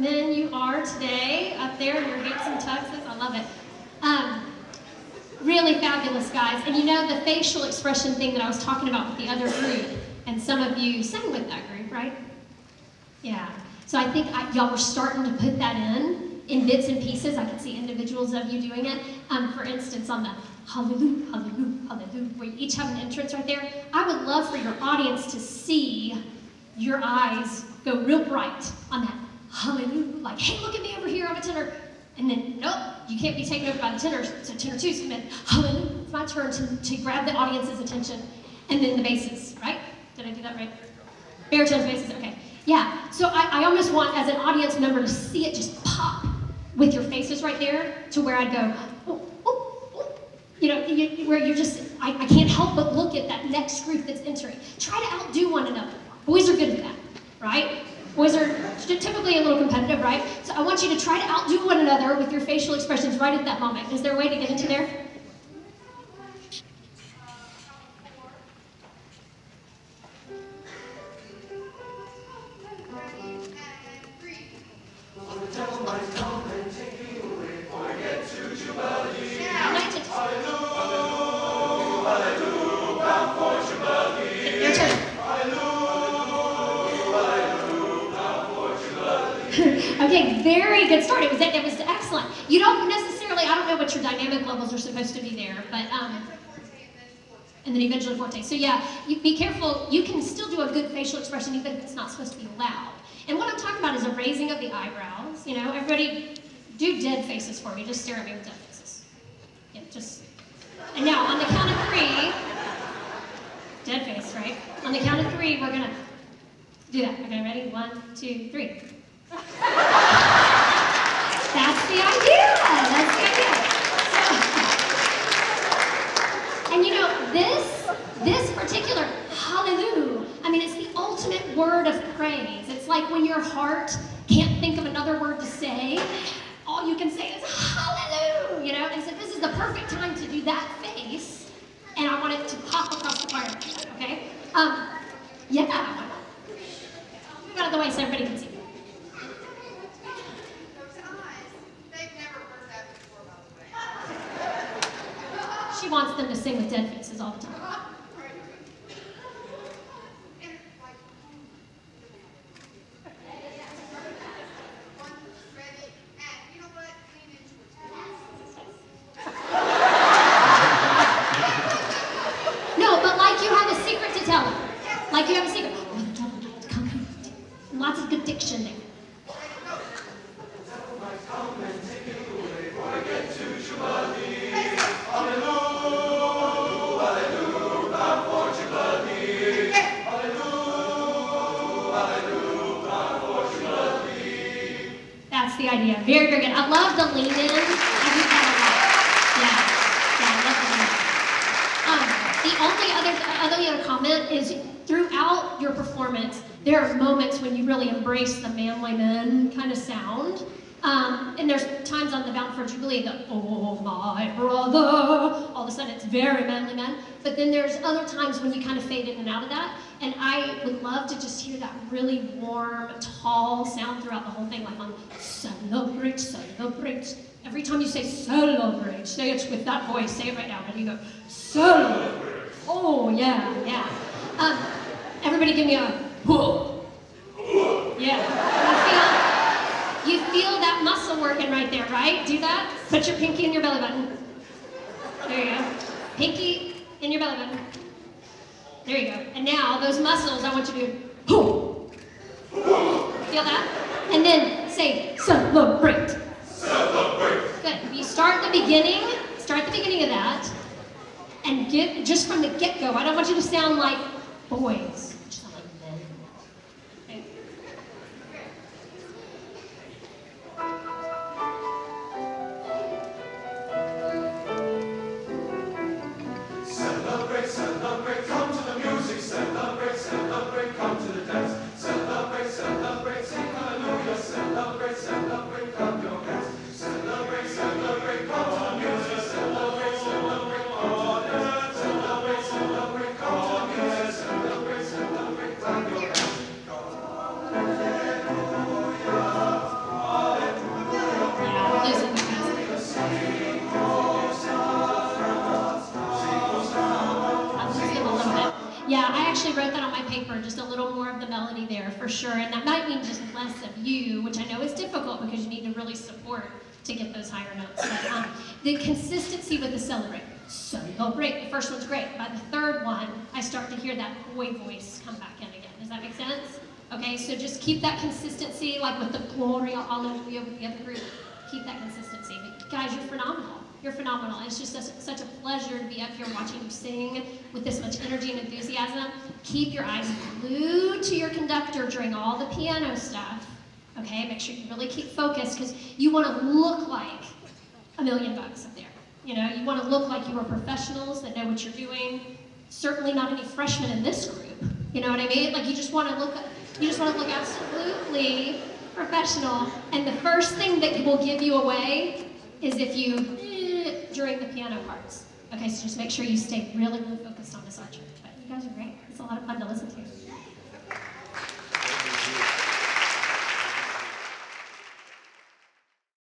men you are today, up there in your handsome tuxes. I love it. Really fabulous, guys. And you know the facial expression thing that I was talking about with the other group, and some of you sang with that group, right? Yeah. So I think y'all were starting to put that in bits and pieces. I could see individuals of you doing it. For instance, on the hallelujah, hallelujah, hallelujah, where you each have an entrance right there, I would love for your audience to see your eyes go real bright on that hallelujah, like, hey, look at me over here, I'm a tenor. And then, nope, you can't be taken over by the tenors, so tenor two's come in, hallelujah, it's my turn to grab the audience's attention. And then the basses, right? Did I do that right? Baritones, basses, okay. Yeah, so I almost want, as an audience member, to see it just pop with your faces right there, to where I'd go, oh, oh, oh. You know, where you're just, I can't help but look at that next group that's entering. Try to outdo one another. Boys are good at that, right? Boys are typically a little competitive, right? So I want you to try to outdo one another with your facial expressions right at that moment. Is there a way to get into there? Okay, very good start. It was excellent. You don't necessarily, I don't know what your dynamic levels are supposed to be there, but, and then eventually forte. So yeah, be careful. You can still do a good facial expression even if it's not supposed to be loud. And what I'm talking about is a raising of the eyebrows. You know, everybody do dead faces for me. Just stare at me with dead faces. Yeah, just. And now, on the count of 3, dead face, right? On the count of 3, we're gonna do that. Okay, ready? 1, 2, 3. That's the idea. That's the idea. So, and you know, this particular hallelujah, I mean, it's the ultimate word of praise. It's like when your heart can't think of another word to say, all you can say is hallelujah, you know? And so this is the perfect time to do that face, and I want it to pop across the fire, okay? Yeah. Move out of the way so everybody can see. She wants them to sing with dead faces all the time. No, but like you have a secret to tell them. Like you have a secret. Oh, the devil might come. Lots of good diction there. That's the idea. Very, very good. I love the lean in. I do that a lot. Yeah, I love the lean in. The only other comment is throughout your performance, there are moments when you really embrace the manly men kind of sound. And there's times on the Bound for Jubilee that, oh my brother, all of a sudden it's very manly men. But then there's other times when you kind of fade in and out of that. And I would love to just hear that really warm, tall sound throughout the whole thing, like on celebrate, celebrate. Every time you say celebrate, say it with that voice. Say it right now. Ready? You go, celebrate. Oh, yeah, yeah. Everybody give me a whoa. Yeah. You feel that muscle working right there, right? Do that. Put your pinky in your belly button. There you go. Pinky in your belly button. There you go. And now, those muscles, I want you to do, whoo. Feel that? And then say, celebrate. Celebrate. Good. You start the beginning of that, and give, just from the get-go, I don't want you to sound like boys. You sound like men. Okay? Celebrate, celebrate, come to the music. Celebrate, celebrate, come to the dance. Celebrate, celebrate, sing hallelujah. Celebrate, celebrate, clap your hands. Celebrate, celebrate, come to the music. Celebrate, celebrate, come to the dance. Celebrate, celebrate, come to the music. Celebrate, celebrate. actually wrote that on my paper, just a little more of the melody there for sure. And that might mean just less of you, which I know is difficult because you need to really support to get those higher notes. But the consistency with the celebrate. Celebrate. The first one's great. By the third one, I start to hear that boy voice come back in again. Does that make sense? Okay, so just keep that consistency, like with the Gloria, Hallelujah with the other group. Keep that consistency. But guys, you're phenomenal. You're phenomenal. It's just such a pleasure to be up here watching you sing with this much energy and enthusiasm. Keep your eyes glued to your conductor during all the piano stuff. Okay, make sure you really keep focused because you want to look like $1 million up there. You know, you want to look like you are professionals that know what you're doing. Certainly not any freshmen in this group. You know what I mean? Like you just want to look absolutely professional. And the first thing that will give you away is if you during the piano parts. Okay, so just make sure you stay really, really focused on this archer. But you guys are great. It's a lot of fun to listen to.